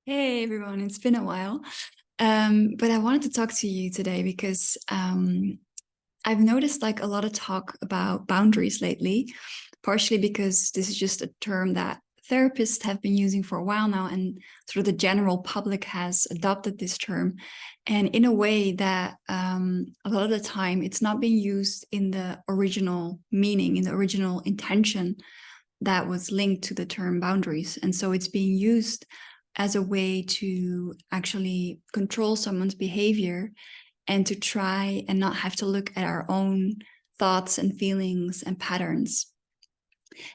Hey everyone, it's been a while. But I wanted to talk to you today because I've noticed like a lot of talk about boundaries lately, partially because this is just a term that therapists have been using for a while now, and sort of the general public has adopted this term. And in a way that a lot of the time it's not being used in the original meaning, in the original intention that was linked to the term boundaries. And so it's being used as a way to actually control someone's behavior and to try and not have to look at our own thoughts and feelings and patterns.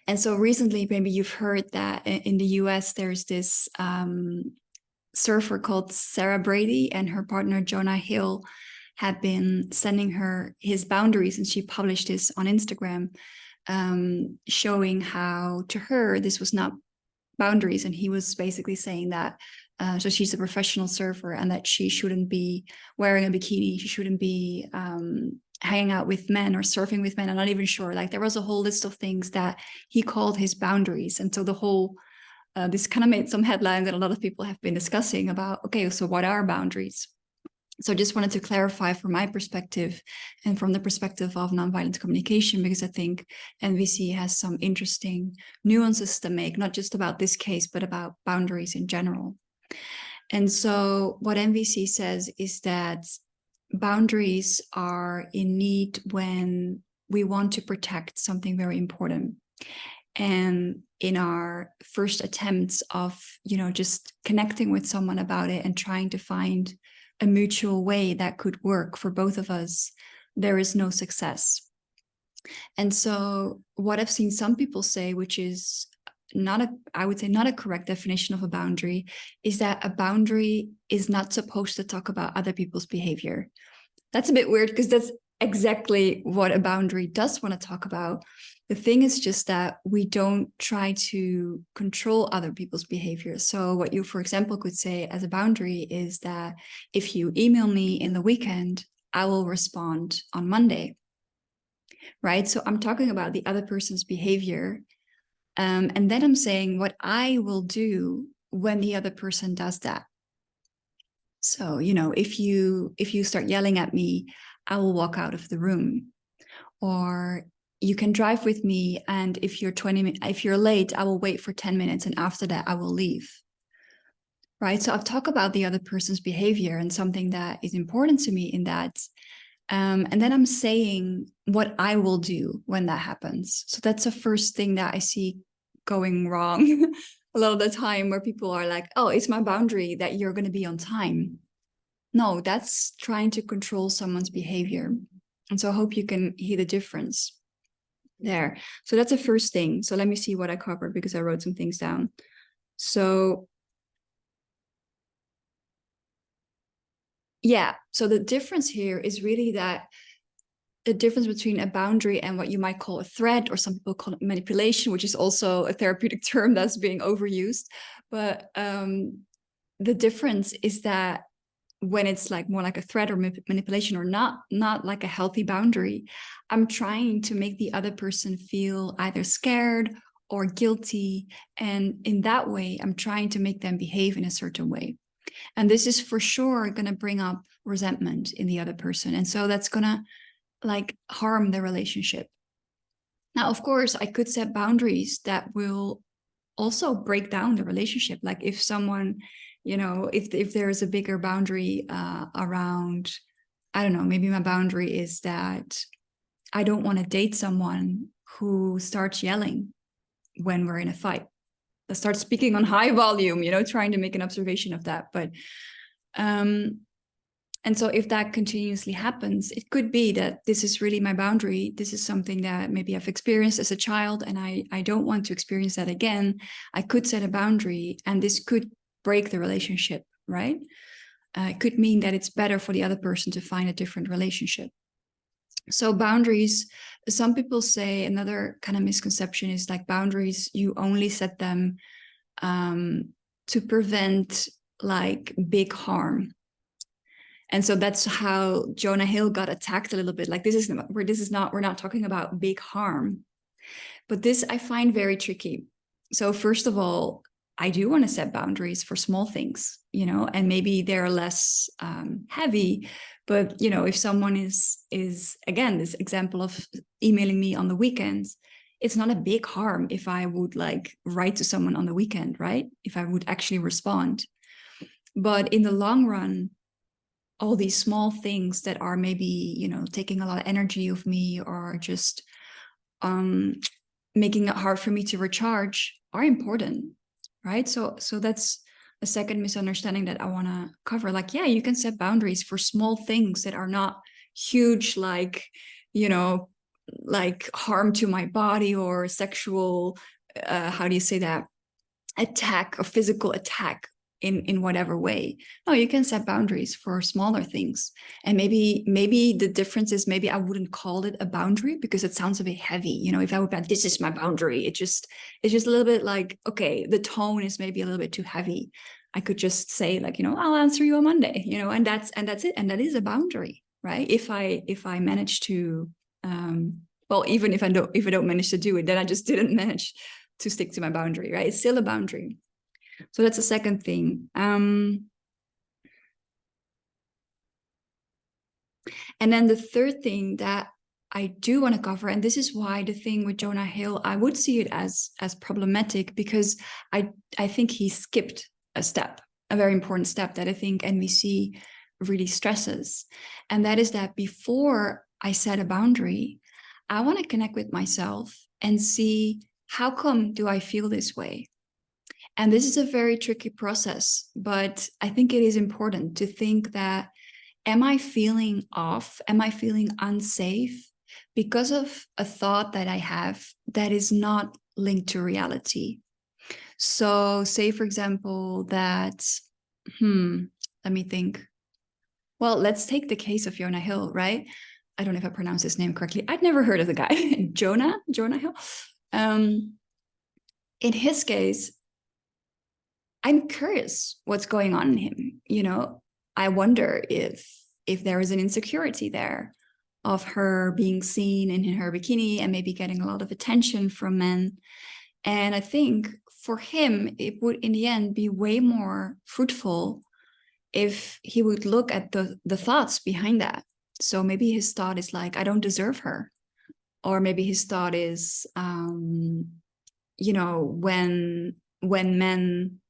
And so recently, maybe you've heard that in the US, there's this surfer called Sarah Brady, and her partner, Jona Hill, had been sending her his boundaries. And she published this on Instagram, showing how to her this was not boundaries. And he was basically saying that so she's a professional surfer and that she shouldn't be wearing a bikini, she shouldn't be hanging out with men or surfing with men. I'm not even sure, like there was a whole list of things that he called his boundaries. And so the whole this kind of made some headlines, and a lot of people have been discussing about, okay, so what are boundaries? So I just wanted to clarify from my perspective and from the perspective of nonviolent communication, because I think NVC has some interesting nuances to make, not just about this case, but about boundaries in general. And so what NVC says is that boundaries are in need when we want to protect something very important. And in our first attempts of, just connecting with someone about it and trying to find a mutual way that could work for both of us, there is no success. And so what I've seen some people say, which is I would say not a correct definition of a boundary, is that a boundary is not supposed to talk about other people's behavior. That's a bit weird because that's exactly what a boundary does want to talk about. The thing is just that we don't try to control other people's behavior. So what you, for example, could say as a boundary is that if you email me in the weekend, I will respond on Monday, right? So I'm talking about the other person's behavior. And then I'm saying what I will do when the other person does that. So, if you start yelling at me, I will walk out of the room. Or you can drive with me, and if you're late, I will wait for 10 minutes, and after that I will leave. Right? So I've talked about the other person's behavior and something that is important to me in that. And then I'm saying what I will do when that happens. So that's the first thing that I see going wrong a lot of the time, where people are like, oh, it's my boundary that you're going to be on time. No, that's trying to control someone's behavior. And so I hope you can hear the difference there. So that's the first thing. So let me see what I covered, because I wrote some things down. So yeah, so the difference here is really that the difference between a boundary and what you might call a threat, or some people call it manipulation, which is also a therapeutic term that's being overused. But the difference is that when it's like more like a threat or manipulation, or not like a healthy boundary, I'm trying to make the other person feel either scared or guilty. And in that way, I'm trying to make them behave in a certain way. And this is for sure going to bring up resentment in the other person. And so that's going to like harm the relationship. Now, of course, I could set boundaries that will also break down the relationship. Like if someone, if there is a bigger boundary around, I don't know, maybe my boundary is that I don't want to date someone who starts yelling when we're in a fight, that starts speaking on high volume, trying to make an observation of that. But and so if that continuously happens, it could be that this is really my boundary. This is something that maybe I've experienced as a child, and I don't want to experience that again. I could set a boundary, and this could break the relationship, right? It could mean that it's better for the other person to find a different relationship. So boundaries, some people say, another kind of misconception is like boundaries, you only set them to prevent like big harm. And so that's how Jona Hill got attacked a little bit. Like we're not talking about big harm. But this I find very tricky. So first of all, I do want to set boundaries for small things, and maybe they're less heavy. But if someone is again, this example of emailing me on the weekends, it's not a big harm if I would like write to someone on the weekend, right? If I would actually respond. But in the long run, all these small things that are maybe taking a lot of energy of me, or just making it hard for me to recharge, are important, right? So that's a second misunderstanding that I want to cover. Like, yeah, you can set boundaries for small things that are not huge, like like harm to my body or sexual how do you say that, attack, or physical attack in whatever way. No, you can set boundaries for smaller things. And maybe the difference is, maybe I wouldn't call it a boundary because it sounds a bit heavy. If I would be like, this is my boundary, it's just a little bit like, okay, the tone is maybe a little bit too heavy. I could just say like, I'll answer you on Monday, and that's it. And that is a boundary, right? If I manage to well, even if I don't manage to do it, then I just didn't manage to stick to my boundary, right? It's still a boundary. So that's the second thing. And then the third thing that I do want to cover, and this is why the thing with Jonah Hill, I would see it as problematic, because I think he skipped a step, a very important step that I think NVC really stresses. And that is that before I set a boundary, I want to connect with myself and see, how come do I feel this way? And this is a very tricky process, but I think it is important to think that, am I feeling off? Am I feeling unsafe because of a thought that I have that is not linked to reality? So say, for example, that, let me think. Well, let's take the case of Jonah Hill, right? I don't know if I pronounced his name correctly. I'd never heard of the guy. Jonah Hill. In his case, I'm curious what's going on in him. I wonder if there is an insecurity there of her being seen in her bikini and maybe getting a lot of attention from men. And I think for him, it would in the end be way more fruitful if he would look at the thoughts behind that. So maybe his thought is like, I don't deserve her. Or maybe his thought is, when men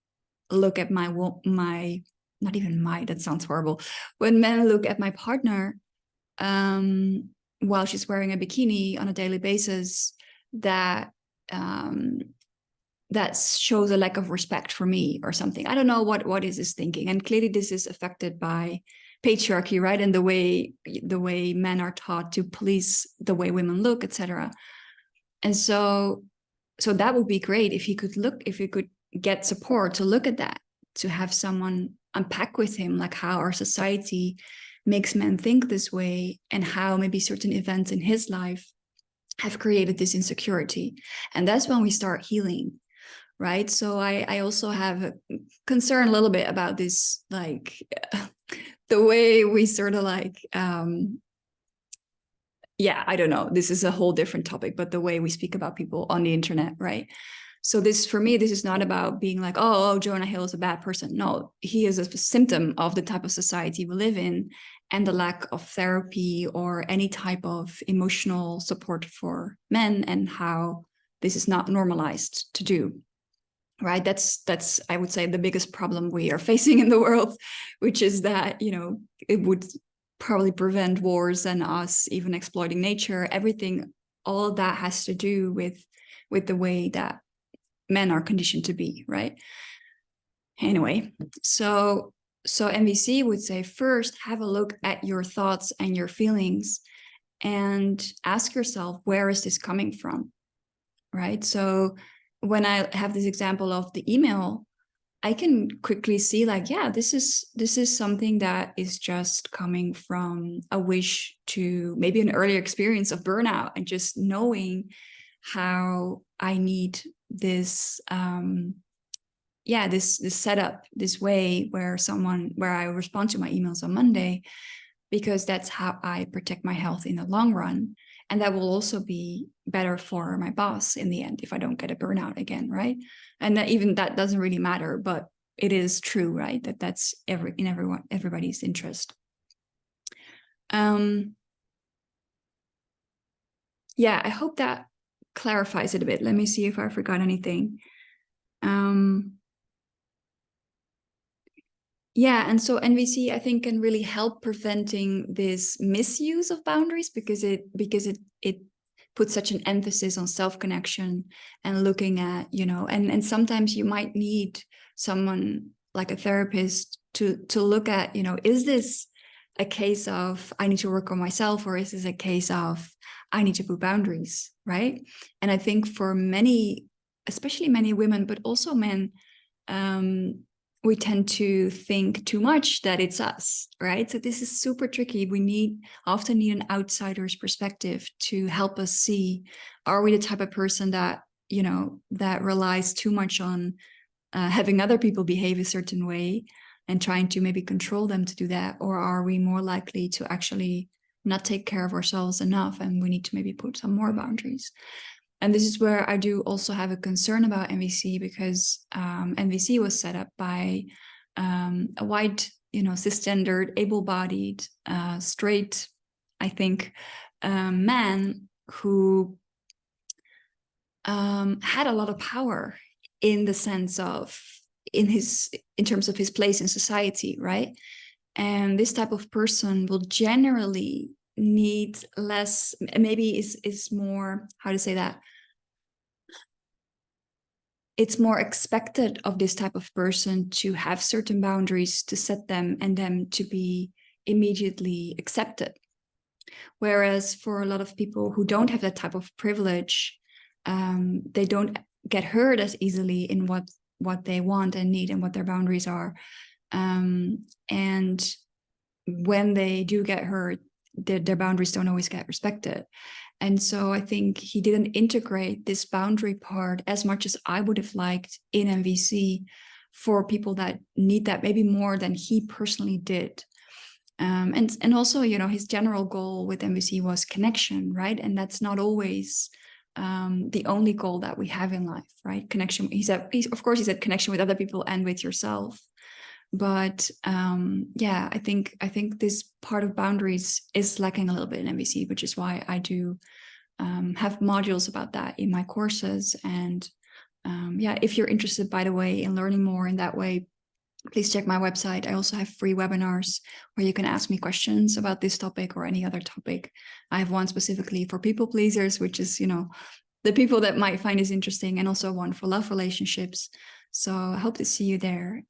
look at my not even my, that sounds horrible, when men look at my partner while she's wearing a bikini on a daily basis, that that shows a lack of respect for me or something. I don't know what is his thinking. And clearly this is affected by patriarchy, right? And the way men are taught to police the way women look, etc. And so that would be great if he could get support to look at that, to have someone unpack with him, like how our society makes men think this way, and how maybe certain events in his life have created this insecurity. And that's when we start healing, right? So I also have a concern a little bit about this, like the way we sort of like, I don't know, this is a whole different topic, but the way we speak about people on the internet, right? So this, for me, this is not about being like, oh, Jonah Hill is a bad person. No, he is a symptom of the type of society we live in, and the lack of therapy or any type of emotional support for men, and how this is not normalized to do, right? That's I would say the biggest problem we are facing in the world, which is that, it would probably prevent wars and us even exploiting nature, everything. All of that has to do with the way that men are conditioned to be, right? Anyway, so MVC would say, first, have a look at your thoughts and your feelings and ask yourself, where is this coming from, right? So when I have this example of the email, I can quickly see like, yeah, this is something that is just coming from a wish to maybe an earlier experience of burnout, and just knowing how I need this this setup, this way where I respond to my emails on Monday, because that's how I protect my health in the long run. And that will also be better for my boss in the end if I don't get a burnout again, right? And that even that doesn't really matter, but it is true, right? That's everybody's interest. Yeah, I hope that clarifies it a bit. Let me see if I forgot anything. Yeah, and so NVC I think can really help preventing this misuse of boundaries because it puts such an emphasis on self-connection and looking at, and sometimes you might need someone like a therapist to look at, is this a case of I need to work on myself, or is this a case of I need to put boundaries, right? And I think for many, especially many women, but also men, we tend to think too much that it's us, right? So this is super tricky. We often need an outsider's perspective to help us see, are we the type of person that, that relies too much on having other people behave a certain way and trying to maybe control them to do that? Or are we more likely to actually not take care of ourselves enough and we need to maybe put some more boundaries? And this is where I do also have a concern about NVC, because NVC was set up by a white, cisgendered, able-bodied, straight, I think, man who had a lot of power in the sense of in terms of his place in society, right? And this type of person will generally need less, maybe is more, how to say that, it's more expected of this type of person to have certain boundaries, to set them, and them to be immediately accepted. Whereas for a lot of people who don't have that type of privilege, they don't get hurt as easily in what they want and need and what their boundaries are. And when they do get hurt, their boundaries don't always get respected. And so I think he didn't integrate this boundary part as much as I would have liked in MVC for people that need that maybe more than he personally did. And also, his general goal with MVC was connection, right? And that's not always the only goal that we have in life, right? Connection. Of course, he said connection with other people and with yourself. But yeah, I think this part of boundaries is lacking a little bit in MVC, which is why I do have modules about that in my courses. And yeah, if you're interested, by the way, in learning more in that way, please check my website. I also have free webinars where you can ask me questions about this topic or any other topic. I have one specifically for people pleasers, which is, the people that might find this interesting, and also one for love relationships. So I hope to see you there.